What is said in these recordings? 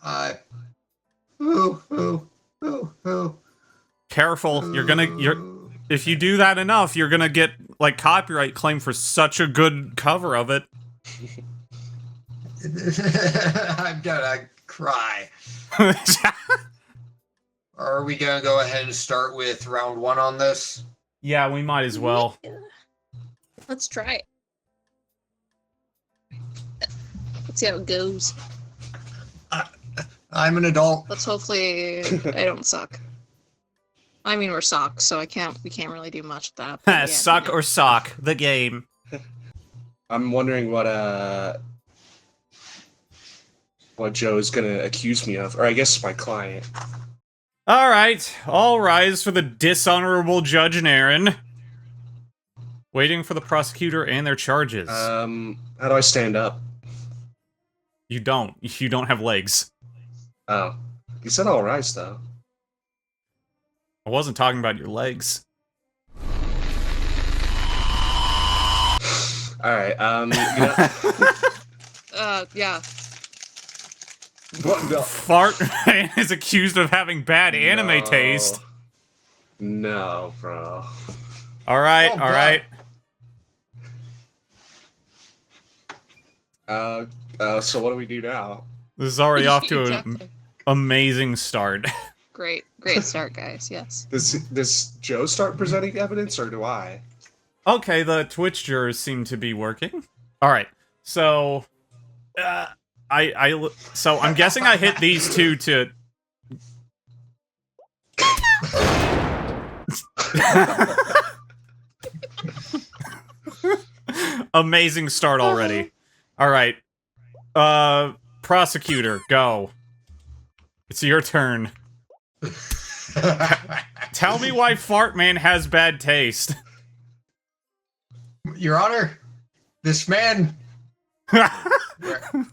I. Ooh. Careful, if you do that enough, you're gonna get, like, copyright claim for such a good cover of it. I'm gonna cry. Are we gonna go ahead and start with round 1 on this? Yeah, we might as well. Let's try it. Let's see how it goes. I'm an adult. Let's hopefully I don't suck. I mean, we're socks, so we can't really do much with that. Yeah, Suck or sock, the game. I'm wondering what Joe's gonna accuse me of, or I guess my client. Alright, all rise for the dishonorable Judge Naren. Waiting for the prosecutor and their charges. How do I stand up? You don't have legs. Oh. You said all rise, though. I wasn't talking about your legs. Alright, yeah. What? No. Fart Man is accused of having bad anime taste. No, bro. Alright, Oh, alright. So what do we do now? This is already off to an Exactly. amazing start. Great start, guys. Yes. Does Joe start presenting evidence, or do I? Okay, the Twitch jurors seem to be working. Alright, so... So I'm guessing I hit these two to... Amazing start already. Alright. Prosecutor, go. It's your turn. Tell me why Fart Man has bad taste. Your Honor, this man Bro.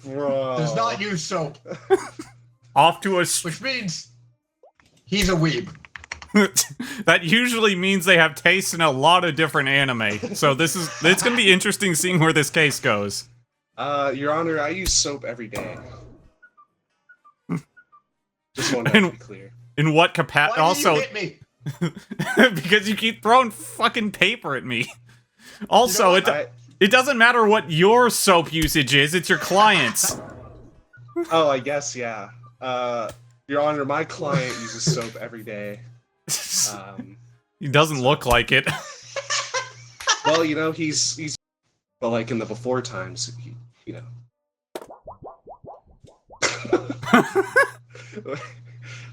does not use soap, Off to a... which means he's a weeb. That usually means they have taste in a lot of different anime. So it's gonna be interesting seeing where this case goes. Your Honor, I use soap every day. Just want that to be clear. In what capacity? Why Also, do you hit me? because you keep throwing fucking paper at me. Also, You know it doesn't matter what your soap usage is, it's your client's. Oh, I guess, yeah. Your Honor, my client uses soap every day. He doesn't look like it. Well, you know, he's but like in the before times, you know.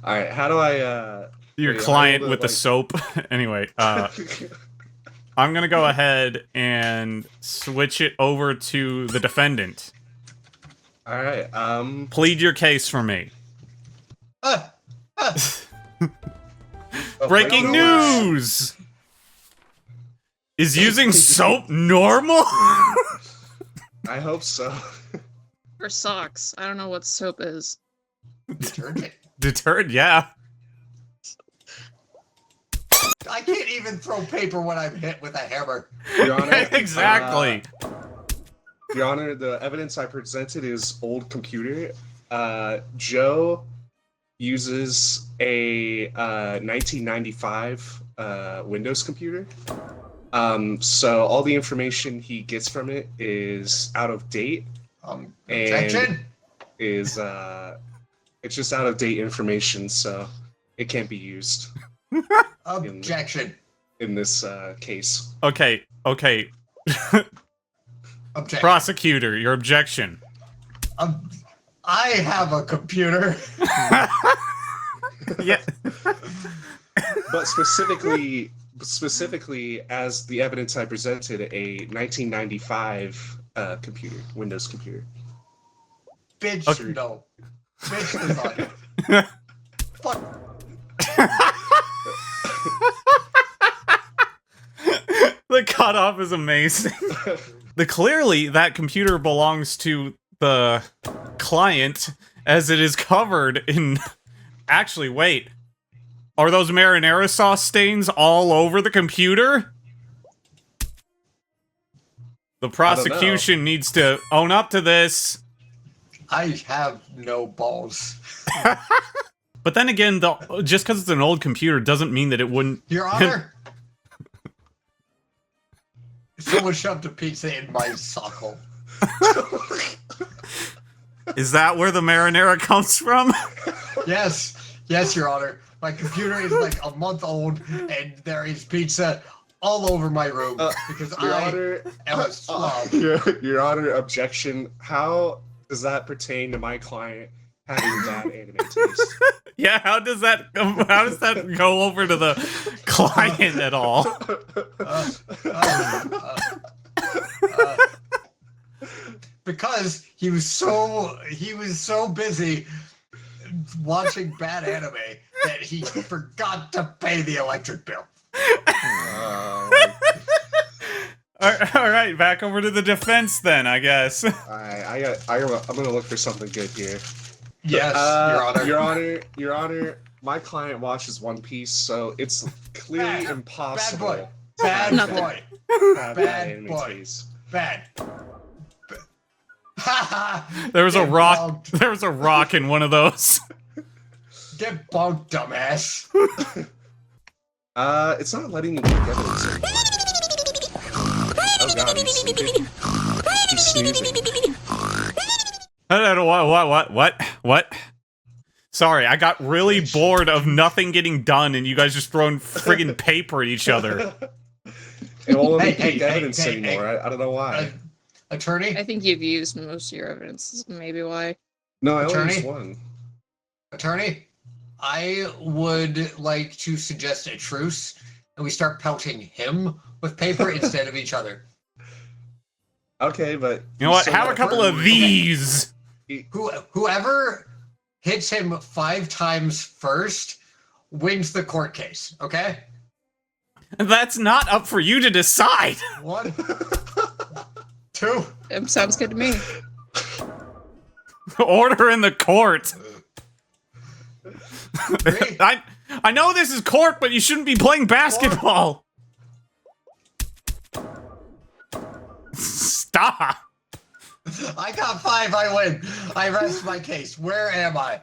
Alright, how do I, Your wait, client how do I, with the like- soap. Anyway, I'm gonna go ahead and switch it over to the defendant. Alright, Plead your case for me. oh, Breaking I don't know. news! Is using soap normal? I hope so. Or socks. I don't know what soap is. Detergent. Deterred, yeah. I can't even throw paper when I'm hit with a hammer. Your Honor, Exactly. Your Honor, the evidence I presented is old computer. Joe uses a 1995 Windows computer. So all the information he gets from it is out of date. Objection. Is it's just out of date information, so it can't be used Objection. in this case. Okay. Objection. Prosecutor, your objection. I have a computer. Yeah. But specifically as the evidence I presented, a 1995 computer, Windows computer. Bitch, Okay. no. Bitch is on it. Fuck. The cutoff is amazing. Clearly, that computer belongs to the client, as it is covered in... Actually, wait. Are those marinara sauce stains all over the computer? The prosecution needs to own up to this. I have no balls. But then again, just because it's an old computer doesn't mean that it wouldn't. Your Honor. Someone shoved a pizza in my sock hole. Is that where the marinara comes from? Yes, Your Honor. My computer is like a month old, and there is pizza all over my room because Your I Honor, am a slob. Your Honor, objection. How does that pertain to my client having bad anime taste? Yeah, how does that go over to the client at all? Because he was so busy watching bad anime that he forgot to pay the electric bill. All right, back over to the defense then, I guess. I'm gonna look for something good here. Yes, Your Honor. Your Honor, my client watches One Piece, so it's clearly impossible. Bad boy. Bad anime boy. taste. Bad. There was a Get rock. bugged. There was a rock in one of those. Get bugged, dumbass. It's not letting me get evidence anymore. Oh god, he's sleeping. He's snoozing. What? Sorry, I got really bored of nothing getting done and you guys just throwing friggin' paper at each other. It won't let me Hey, take hey, evidence hey, anymore. I don't know why. Attorney? I think you've used most of your evidence. Maybe why. No, I only Attorney? used one. Attorney? I would like to suggest a truce, and we start pelting him with paper instead of each other. Okay, but You know what? so Have a couple of these. Whoever hits him 5 times first wins the court case, okay? That's not up for you to decide. 1, 2. Sounds good to me. Order in the court. 3. I know this is court, but you shouldn't be playing basketball. Stop. I got 5, I win. I rest my case. Where am I?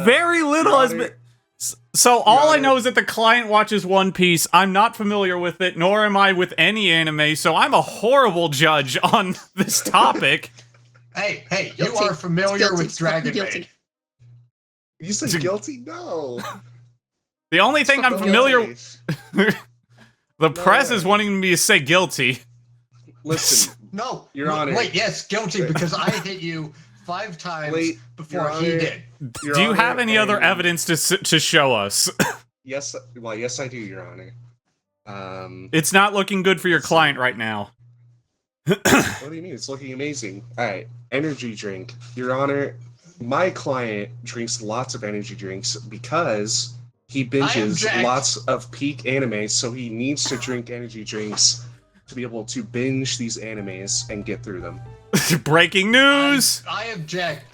Very little has been. So all I know is that the client watches One Piece. I'm not familiar with it, nor am I with any anime, so I'm a horrible judge on this topic. Hey, you Guilty. are familiar Guilty. with Dragon Guilty. Maid. You said guilty? No. The only thing I'm familiar with, the press is wanting me to say guilty. Listen, No, Your Honor. Wait, yes, guilty because I hit you 5 times Wait, before Your he Honor. did. Your Do you Honor, have any other and- evidence to show us? Yes, well, yes, I do, Your Honor. It's not looking good for your client right now. What do you mean? It's looking amazing. All right, energy drink, Your Honor. My client drinks lots of energy drinks because he binges object. lots of peak anime, so he needs to drink energy drinks to be able to binge these animes and get through them. Breaking news! I object.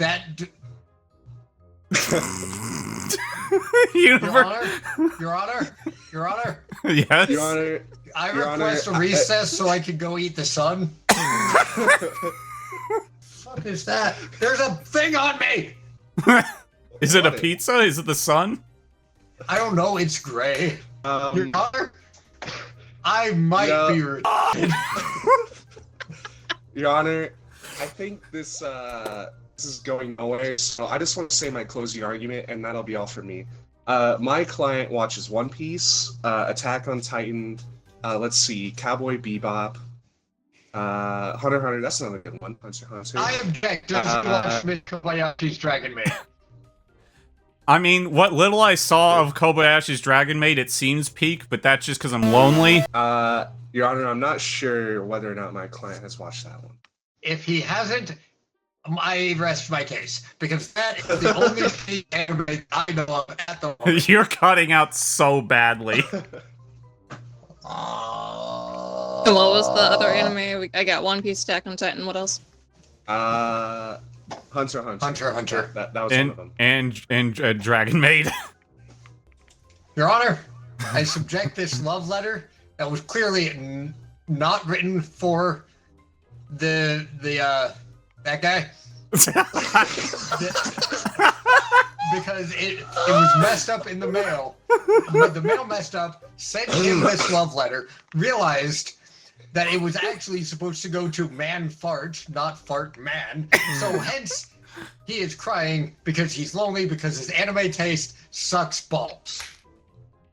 Universe. Your Honor, Yes. Your Honor, I Your request Honor, a recess so I can go eat the sun. What is that? There's a thing on me. Is it a What? pizza? Is it the sun? I don't know. It's gray. Your Honor, I might Yeah. be retarded. Your Honor, I think this is going nowhere, so I just want to say my closing argument, and that'll be all for me. My client watches One Piece, Attack on Titan, let's see, Cowboy Bebop, Hunter x Hunter, that's another good one, Hunter x Hunter. I object. Does he watch Miss Kobayashi's Dragon Maid? I mean, what little I saw of Kobayashi's Dragon Maid, it seems peak, but that's just because I'm lonely. Your Honor, I'm not sure whether or not my client has watched that one. If he hasn't, I rest my case because that is the only thing anime I know of at the moment. You're cutting out so badly. And what was the other anime? I got One Piece, Attack on Titan. What else? Hunter x Hunter. Hunter x Hunter. That was one of them. And Dragon Maid. Your Honor, I subject this love letter that was clearly not written for that guy. Because it was messed up in the mail. The mail messed up, sent him this love letter, realized that it was actually supposed to go to man fart, not fart man. So hence, he is crying because he's lonely because his anime taste sucks balls.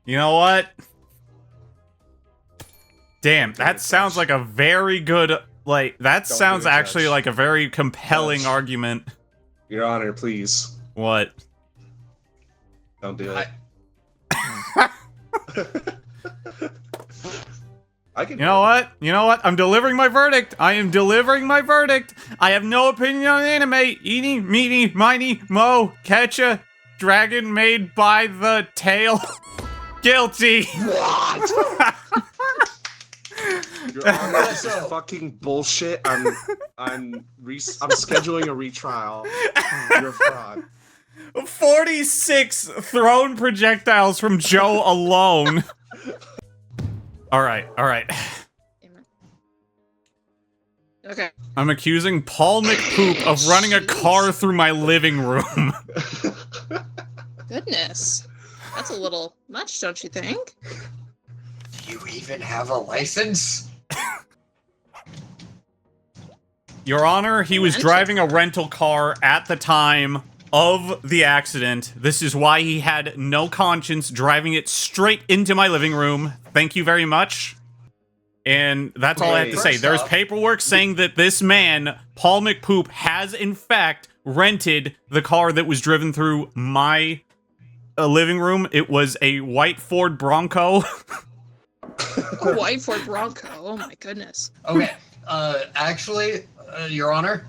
You know what? Damn, that sounds like a very good, like, that Don't sounds do it, actually Judge. like a very compelling Judge. argument. Your Honor, please What? don't do it. I can. You know what? You know what? I'm delivering my verdict. I am delivering my verdict. I have no opinion on anime. Eeny, meeny, miny, mo, catcha, dragon made by the tail. Guilty. What? Your Honor, this is So- fucking bullshit. I'm scheduling a retrial. You're a fraud. 46 thrown projectiles from Joe alone. All right. Okay. I'm accusing Paul McPoop of running a car through my living room. Goodness. That's a little much, don't you think? Do you even have a license? Your Honor, he was Rental driving a rental car at the time of the accident. This is why he had no conscience driving it straight into my living room. Thank you very much. And that's all I have to say. First There's off- paperwork saying that this man, Paul McPoop, has in fact rented the car that was driven through my living room. It was a white Ford Bronco. A white Ford Bronco. Oh my goodness. Okay. Actually, Your Honor,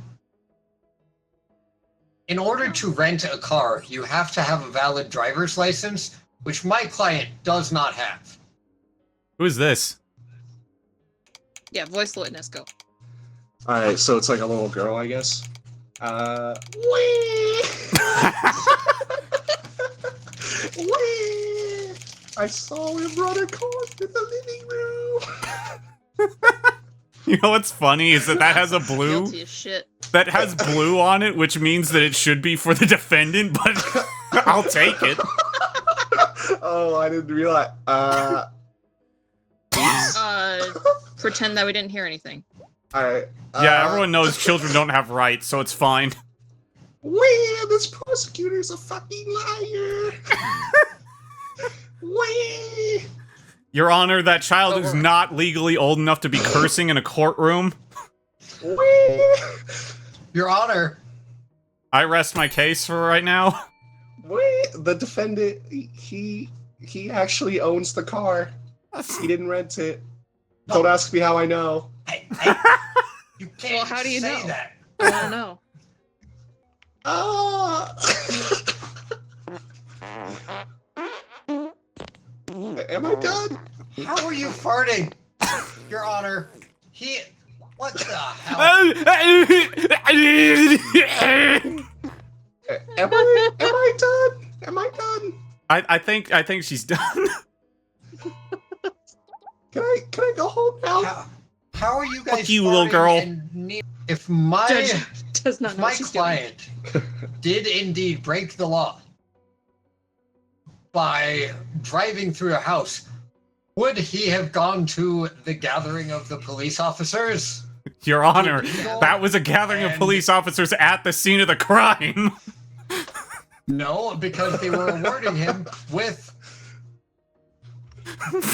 in order to rent a car, you have to have a valid driver's license, which my client does not have. Who is this? Yeah, voice the witness, go. All right, so it's like a little girl, I guess. Wee! I saw him run a car in the living room. You know what's funny is that has a blue. Guilty as shit. That has blue on it, which means that it should be for the defendant, but I'll take it. Oh, I didn't realize. Pretend that we didn't hear anything. All right. Yeah, everyone knows children don't have rights, so it's fine. Wee! This prosecutor's a fucking liar. Wee! Your Honor, that child is Over. not legally old enough to be cursing in a courtroom. Wee! Your Honor, I rest my case for right now. Wee! The defendant, he actually owns the car. He didn't rent it. Don't ask me how I know. you can't Well, how do you say know? that. I don't know. Am I done? How are you farting? Your Honor, what the hell? Am I done? Am I done? I think she's done. Can I go home now? How are you guys Fuck you, little farting girl. and if my Judge does not if know my what she's doing. client did indeed break the law by driving through a house, would he have gone to the gathering of the police officers? Your Honor, Illegal that was a gathering of and- police officers at the scene of the crime. No, because they were awarding him with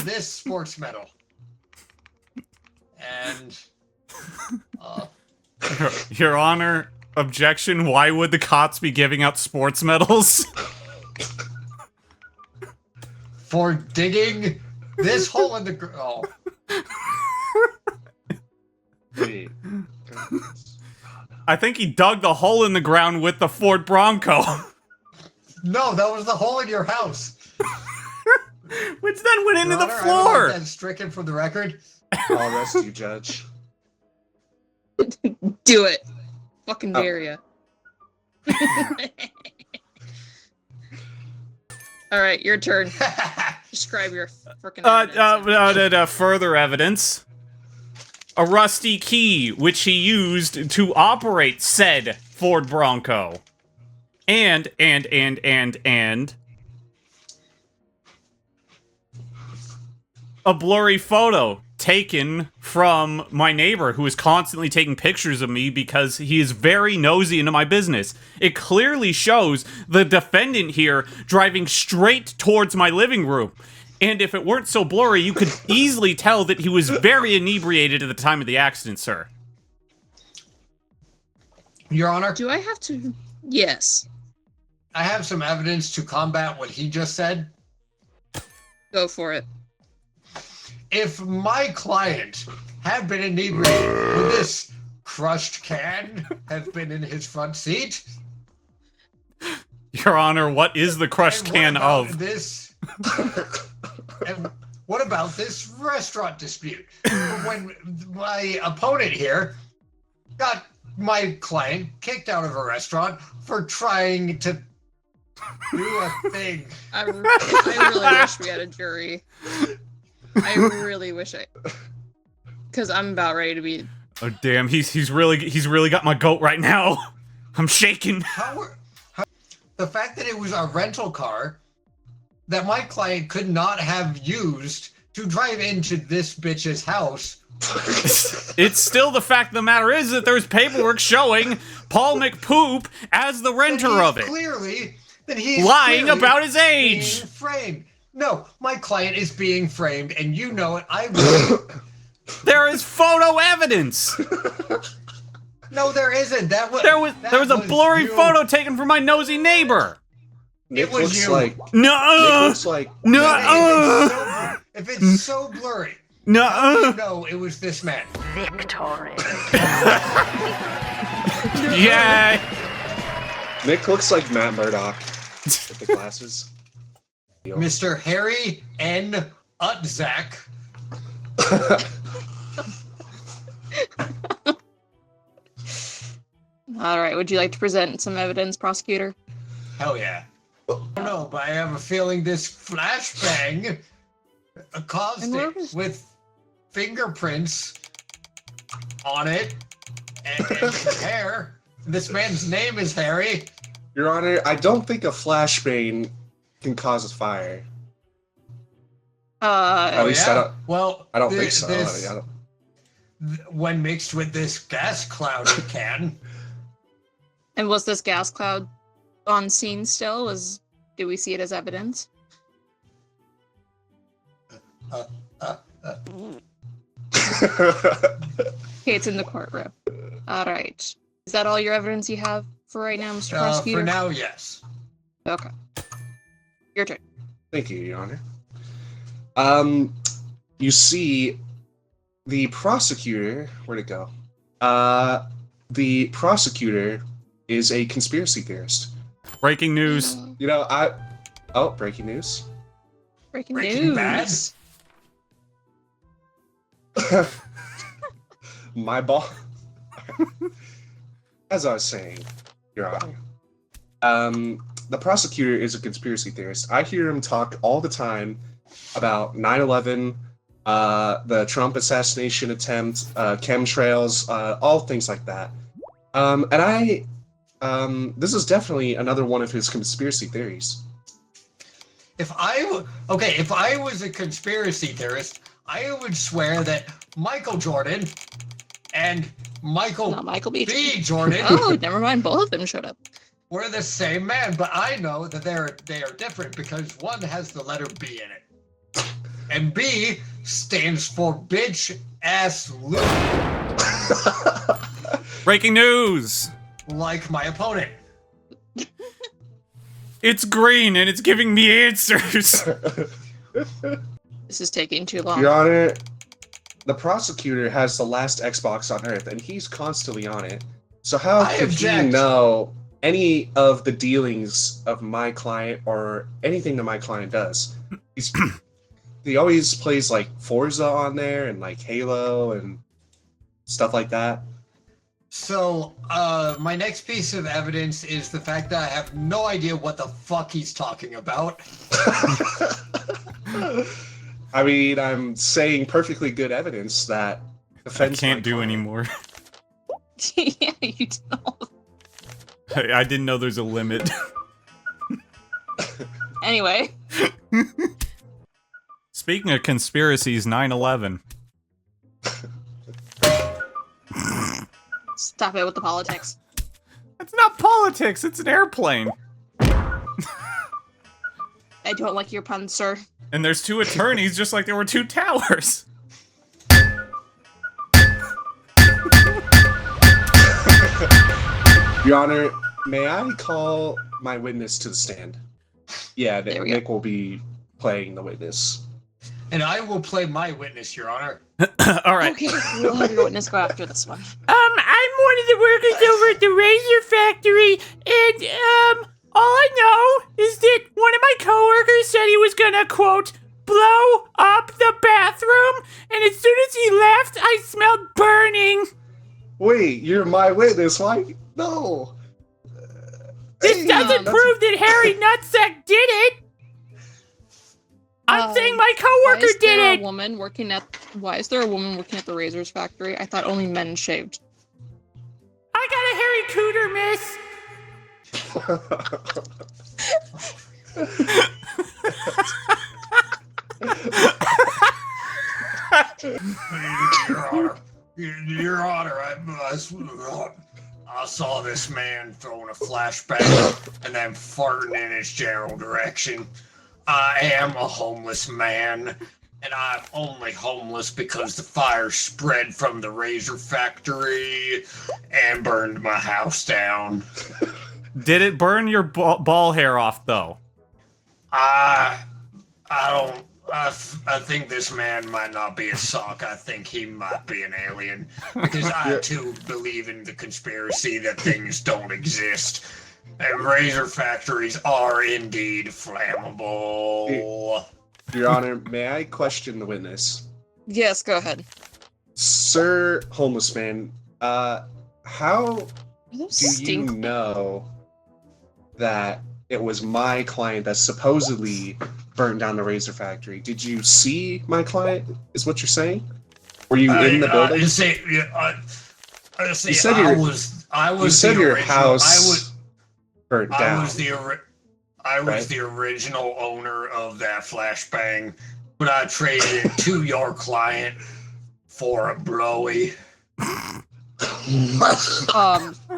this sports medal. And Your Honor, objection. Why would the cops be giving out sports medals? for digging this hole in the oh, Wait. I think he dug the hole in the ground with the Ford Bronco. no, that was the hole in your house. Which then went into Your the Honor, I would floor. like that stricken from the record. I'll arrest you, Judge. Do it. Fucking Oh. dare ya. All right, your turn. Describe your freaking evidence. Further evidence. a rusty key which he used to operate said Ford Bronco. And a blurry photo taken from my neighbor who is constantly taking pictures of me because he is very nosy into my business. It clearly shows the defendant here driving straight towards my living room. And if it weren't so blurry, you could easily tell that he was very inebriated at the time of the accident, sir. Your Honor, Do I have to? Yes. I have some evidence to combat what he just said. Go for it. If my client had been inebriated, would this crushed can have been in his front seat? Your Honor, what is the crushed And can what about of? this? And what about this restaurant dispute? When my opponent here got my client kicked out of a restaurant for trying to do a thing. I really wish we had a jury. I really wish because I'm about ready to be. Oh damn, he's really got my goat right now. I'm shaking. The fact that it was a rental car that my client could not have used to drive into this bitch's house. It's still the fact of the matter is that there's paperwork showing Paul McPoop as the renter of it. He's lying clearly about his being age. framed. No, my client is being framed, and you know it. I will. There is photo evidence. No, there isn't. There was a blurry photo taken from my nosy neighbor. Nick was looks you. like No. looks like No. If it's so blurry, No. no, it was this man. Victory. Yeah. Nick looks like Matt Murdock with the glasses. Mr. Harry N. Utzak. All right. Would you like to present some evidence, prosecutor? Hell yeah. I don't know, but I have a feeling this flashbang caused And where it was- with fingerprints on it and his hair. This man's name is Harry. Your Honor, I don't think a flashbang can cause a fire. At least I don't think so. When mixed with this gas cloud, it can. And was this gas cloud on scene still? Do we see it as evidence? Okay, it's in the courtroom. All right. Is that all your evidence you have for right now, Mr. Prosecutor? For now, yes. Okay. Your turn. Thank you, Your Honor. You see, the prosecutor, where'd it go? The prosecutor is a conspiracy theorist. Breaking news. You know, breaking news. Breaking Breaking news. My ball. As I was saying, Your Honor, the prosecutor is a conspiracy theorist. I hear him talk all the time about 9/11, the Trump assassination attempt, chemtrails, all things like that. This is definitely another one of his conspiracy theories. If I was a conspiracy theorist, I would swear that Michael Jordan and Not Michael B. B. Jordan Oh, never mind. Both of them showed up. were the same man, but I know that they are different because one has the letter B in it, and B stands for bitch ass loot, Breaking news. like my opponent. It's green and it's giving me answers. This is taking too long. Your Honor, the prosecutor has the last Xbox on Earth, and he's constantly on it. So how I could he object. know any of the dealings of my client or anything that my client does? He always plays like Forza on there and like Halo and stuff like that. So, my next piece of evidence is the fact that I have no idea what the fuck he's talking about. I mean, I'm saying perfectly good evidence that Defends can't my do client. anymore. Yeah, you don't. I didn't know there's a limit. Anyway, Speaking of conspiracies, 9/11. stop it with the politics. It's not politics, it's an airplane. I don't like your puns, sir. And there's 2 attorneys just like there were 2 towers. Your Honor, may I call my witness to the stand? Yeah, There we Nick will be playing the witness. And I will play my witness, Your Honor. Alright. Okay, we'll have your witness go after this one. I'm one of the workers over at the Razor Factory, and, all I know is that one of my coworkers said he was gonna, quote, blow up the bathroom, and as soon as he left, I smelled burning. Wait, you're my witness. Why? No. This Hey, doesn't that's- prove that Harry Nutsack did it. I'm saying my coworker did it. Why is there a woman working at the Razors factory? I thought only men shaved. I got a Harry Cooter, miss. Your Honor, I saw this man throwing a flashbang and then farting in his general direction. I am a homeless man, and I'm only homeless because the fire spread from the razor factory and burned my house down. Did it burn your ball hair off, though? I think this man might not be a sock. I think he might be an alien. Because I, too, believe in the conspiracy that things don't exist. And razor factories are indeed flammable. Your Honor, may I question the witness? Yes, go ahead. Sir Homeless Man, how Are those do you stink? know that it was my client that supposedly burned down the razor factory? Did you see my client, is what you're saying? Were you in the building? You said your- I was you said the your original, house burnt I down. was right? the original owner of that flashbang, but I traded it to your client for a blowy.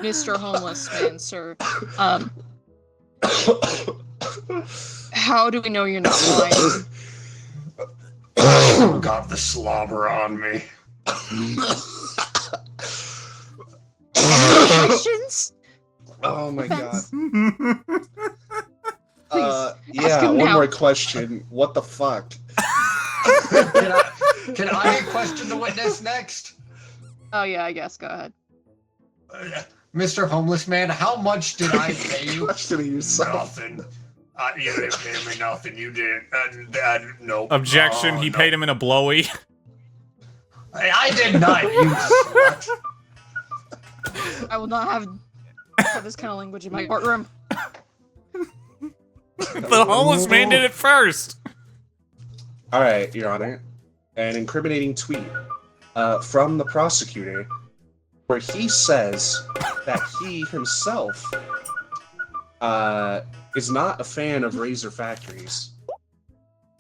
Mr. Homeless Man, sir. How do we know you're not lying? Got the slobber on me. Questions? Oh my god. Thanks. Ask Yeah, him one now. more question. What the fuck? Can I question the witness next? Oh yeah, I guess. Go ahead. Mr. Homeless Man, how much did I pay you? Questioning yourself. Nothing. You didn't pay me nothing. You didn't. Nope. Objection, he no. paid him in a blowy. I did not, you slut. I will not have this kind of language in my courtroom. The homeless man did it first. All right, Your Honor. An incriminating tweet from the prosecutor where he says that he himself is not a fan of razor factories.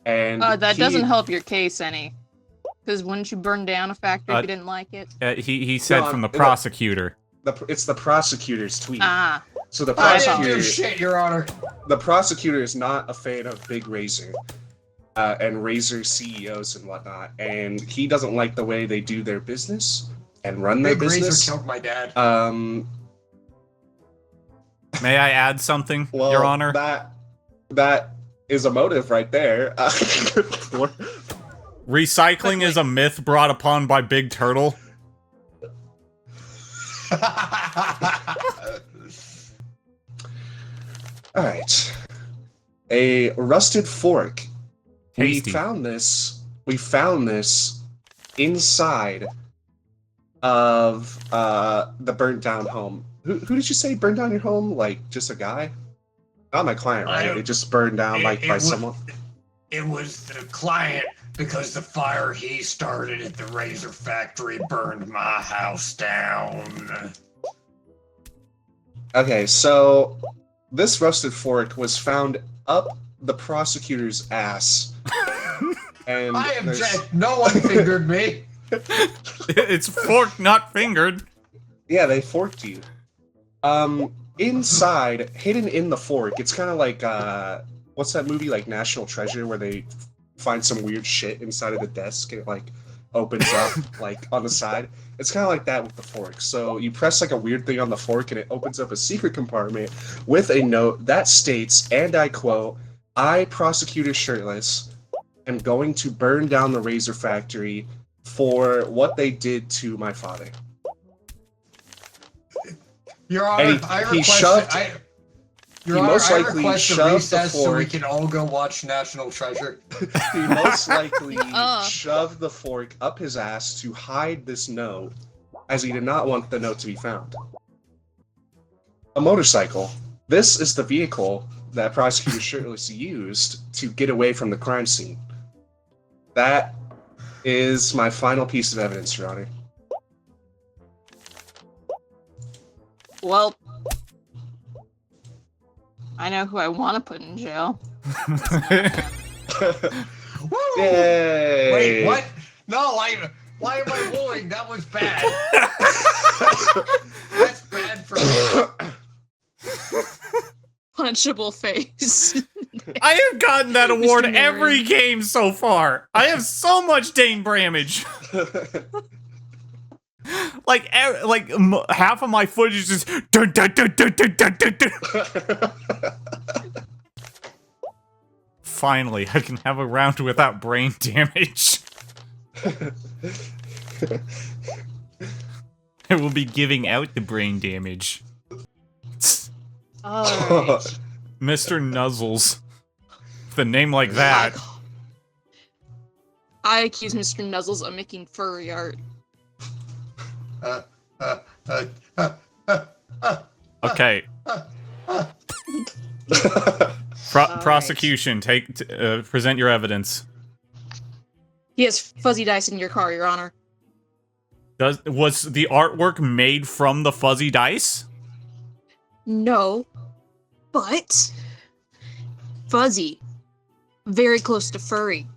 And That doesn't help your case any. Because wouldn't you burn down a factory if you didn't like it? He said No, from the no. prosecutor. It's the prosecutor's tweet. Ah. So the I didn't prosecutor, do shit, Your Honor. the prosecutor is not a fan of Big Razor and Razor CEOs and whatnot, and he doesn't like the way they do their business and run their Big Razor business. killed my dad. May I add something, Well, Your Honor? that is a motive right there. Recycling is a myth brought upon by Big Turtle. All right, a rusted fork. Tasty. We found this inside of the burnt down home. Who did you say burned down your home? Like just a guy? Not my client, right? It just burned down like by someone. It was the client because the fire he started at the razor factory burned my house down. Okay, so this rusted fork was found up the prosecutor's ass. And I object. No one fingered me. It's forked, not fingered. Yeah, they forked you. Inside, hidden in the fork, it's kind of like, what's that movie, like National Treasure, where they find some weird shit inside of the desk and it, like, opens up, like, on the side? It's kind of like that with the fork. So you press, like, a weird thing on the fork and it opens up a secret compartment with a note that states, and I quote, "I, prosecutor shirtless, am going to burn down the razor factory for what they did to my father." Your Honor, And I he request. shoved- Your he Honor, most I likely request a shoved the recess so we fork- can all go watch National Treasure. He most likely Uh. shoved the fork up his ass to hide this note, as he did not want the note to be found. A motorcycle. This is the vehicle that Prosecutor Shirtless used to get away from the crime scene. That is my final piece of evidence, Your Honor. Well, I know who I want to put in jail. Woo! Yay! Wait, what? No, why am I wooing? That was bad. That's bad for me. Punchable face. I have gotten that award Mr. every Nerd. game so far. I have so much Dane Bramage. Half of my footage is just dun, dun, dun, dun, dun, dun, dun, dun. Finally, I can have a round without brain damage. I will be giving out the brain damage. Alright. Mr. Nuzzles. With a name like that. I accuse Mr. Nuzzles of making furry art. Okay. Prosecution, present your evidence. He has fuzzy dice in your car, Your Honor. Was the artwork made from the fuzzy dice? No, but fuzzy. Very close to furry.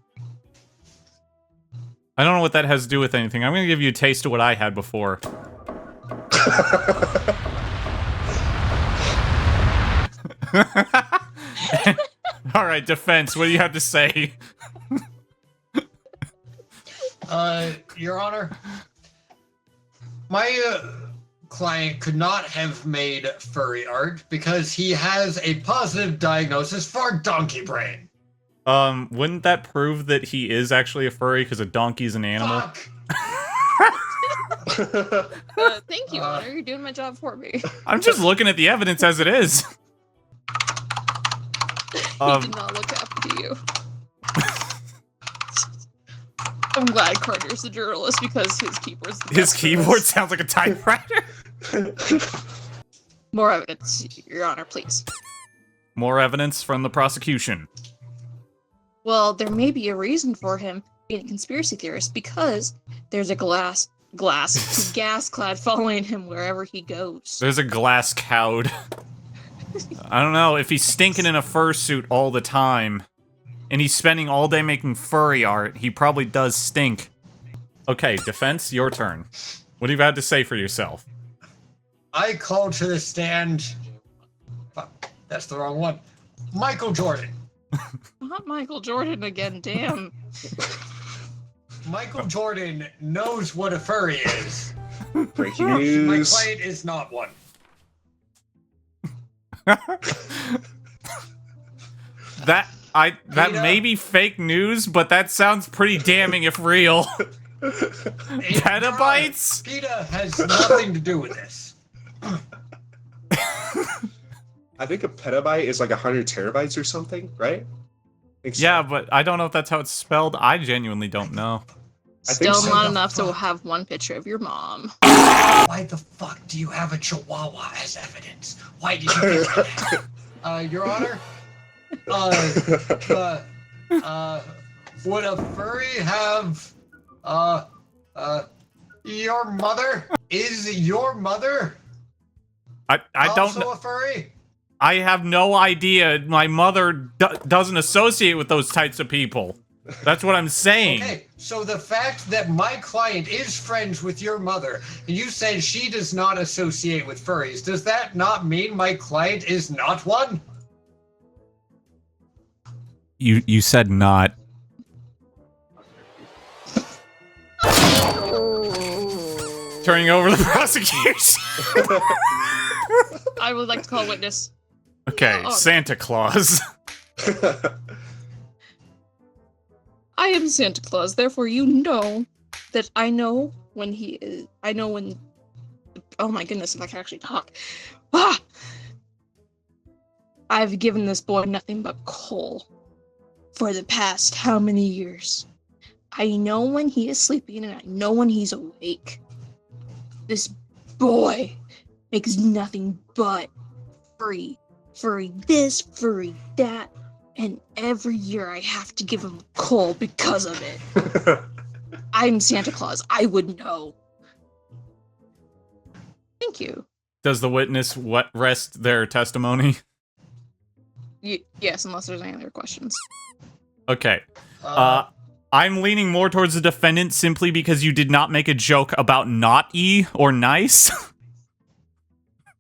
I don't know what that has to do with anything. I'm gonna give you a taste of what I had before. Alright, defense, what do you have to say? Your Honor, my client could not have made furry art because he has a positive diagnosis for donkey brain. Wouldn't that prove that he is actually a furry because a donkey's an animal? Fuck! Thank you, Honor. You're doing my job for me. I'm just looking at the evidence as it is. He did not look happy to you. I'm glad Carter's the journalist because his keyboard's the His best for keyboard this. sounds like a typewriter. More evidence, Your Honor, please. More evidence from the prosecution. Well, there may be a reason for him being a conspiracy theorist because there's a gas cloud following him wherever he goes. There's a glass cowed. I don't know, if he's stinking in a fursuit all the time, and he's spending all day making furry art, he probably does stink. Okay, defense, your turn. What do you have to say for yourself? I call to the stand. Fuck, that's the wrong one. Michael Jordan. Not Michael Jordan again, damn. Michael Jordan knows what a furry is. Breaking My news. client is not one. That Peter? may be fake news, but that sounds pretty damning if real. Petabytes? PETA has nothing to do with this. I think a petabyte is like 100 terabytes or something, right? Think so. Yeah, but I don't know if that's how it's spelled. I genuinely don't know. I think Still so. not enough to have one picture of your mom. Why the fuck do you have a chihuahua as evidence? Why did you pick that? Your Honor, would a furry have, your mother? Is your mother I don't also know. a furry? I have no idea. My mother doesn't associate with those types of people. That's what I'm saying. Okay, so the fact that my client is friends with your mother, and you said she does not associate with furries, does that not mean my client is not one? You said not. Turning over the prosecution. I would like to call a witness. Okay, Oh. Santa Claus. I am Santa Claus, therefore you know that I know when he is. I know when. Oh my goodness, if I can actually talk. Ah! I've given this boy nothing but coal for the past how many years? I know when he is sleeping and I know when he's awake. This boy makes nothing but furry this, furry that, and every year I have to give him coal because of it. I'm Santa Claus. I would know. Thank you. Does the witness rest their testimony? Yes, unless there's any other questions. Okay. I'm leaning more towards the defendant simply because you did not make a joke about naughty or nice.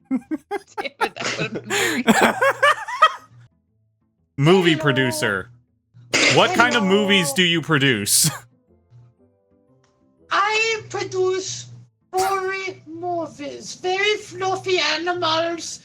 Damn it, that would have been very... Movie Hello. producer. What kind of Hello. movies do you produce? I produce furry movies, very fluffy animals.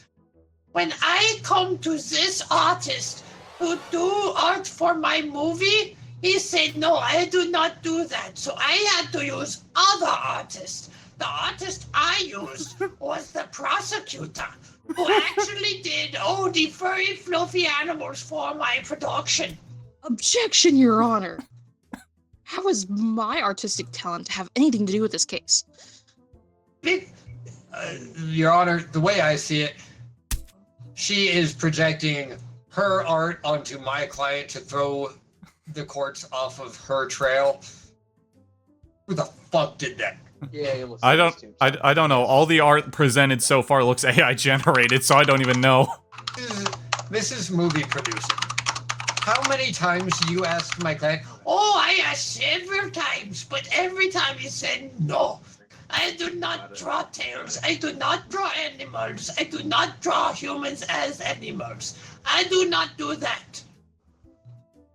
When I come to this artist to do art for my movie, he said, no, I do not do that. So I had to use other artists. The artist I used was the prosecutor, who actually did the furry, fluffy animals for my production. Objection, Your Honor. How is my artistic talent to have anything to do with this case? Your Honor, the way I see it, she is projecting her art onto my client to throw the courts off of her trail. Who the fuck did that? Yeah, he almost I said don't this too. I don't know. All the art presented so far looks AI generated, so I don't even know. This is movie producing. How many times do you ask my client? Oh, I asked several times, but every time he said no. I do not draw tails. I do not draw animals. I do not draw humans as animals. I do not do that.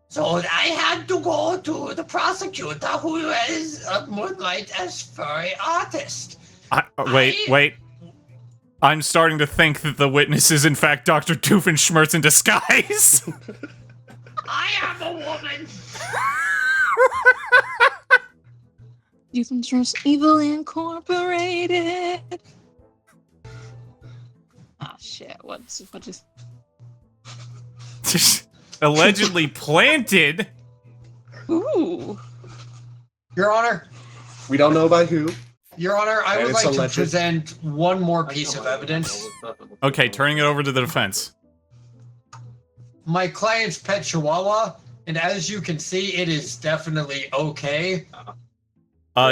So I had to go to the prosecutor, who is a moonlight as furry artist. Wait. I'm starting to think that the witness is in fact Dr. Doofenshmirtz in disguise. I am a woman. Doofenshmirtz Evil Incorporated. Ah, shit. What just... Allegedly planted. Ooh. Your Honor, We don't know by who. Your Honor, I And would it's like alleged. to present one more piece of evidence. Okay, turning it over to the defense. My client's pet chihuahua, and as you can see, it is definitely okay.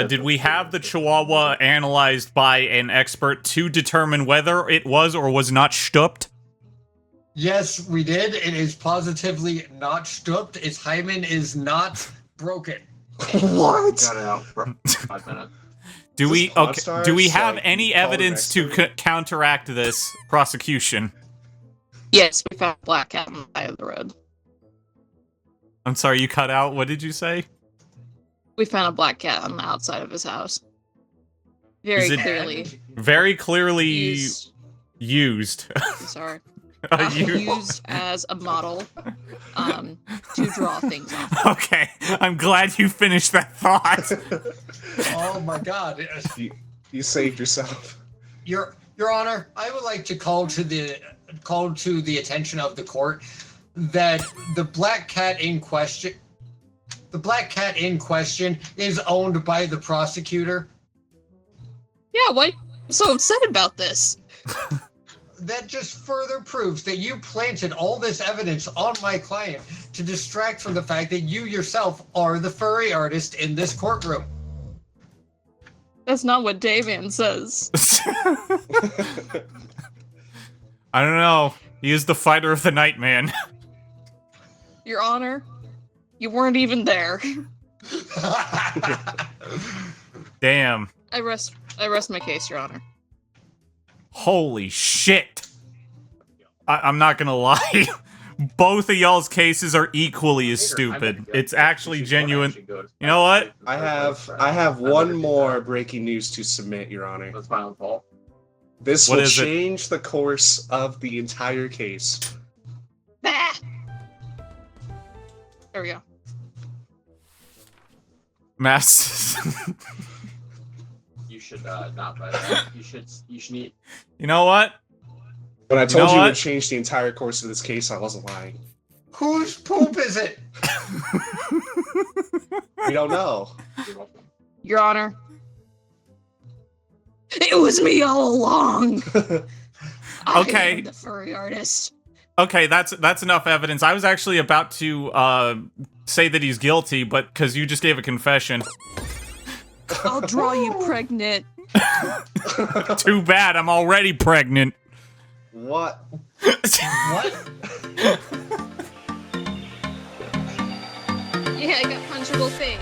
Did we have the Chihuahua analyzed by an expert to determine whether it was or was not stupped? Yes, we did. It is positively not stupped. Its hymen is not broken. What? Got it out for 5 minutes. Do Is we this okay? Monstars? Do we have Like, any call an evidence to expert? counteract this prosecution? Yes, we found a black cat on the side of the road. I'm sorry, you cut out. What did you say? We found a black cat on the outside of his house. Very Is it- clearly. Very clearly Used. used. I'm sorry. You- Used as a model to draw things on. Okay, I'm glad you finished that thought. Oh my God. You saved yourself. Your Honor, I would like to call to the attention of the court that the black cat in question is owned by the prosecutor. Yeah, why are you so upset about this? that just further proves that you planted all this evidence on my client to distract from the fact that you yourself are the furry artist in this courtroom. That's not what Davian says. I don't know. He is the fighter of the night, man. Your Honor, you weren't even there. Damn. I rest my case, Your Honor. Holy shit. I'm not gonna lie. Both of y'all's cases are equally as stupid. It's actually genuine. You know what? I have one more breaking news to submit, Your Honor. That's my own fault. This What will is it? change the course of the entire case. Ah! There we go. Mass. You should not buy that. You should eat. You know what? When I told know you it what? would change the entire course of this case, I wasn't lying. Whose poop is it? We don't know. You're welcome. Your Honor. It was me all along. I Okay. am the furry artist. Okay, that's enough evidence. I was actually about to say that he's guilty, but because you just gave a confession. I'll draw you pregnant. Too bad, I'm already pregnant. What? What? Yeah, I got punchable face.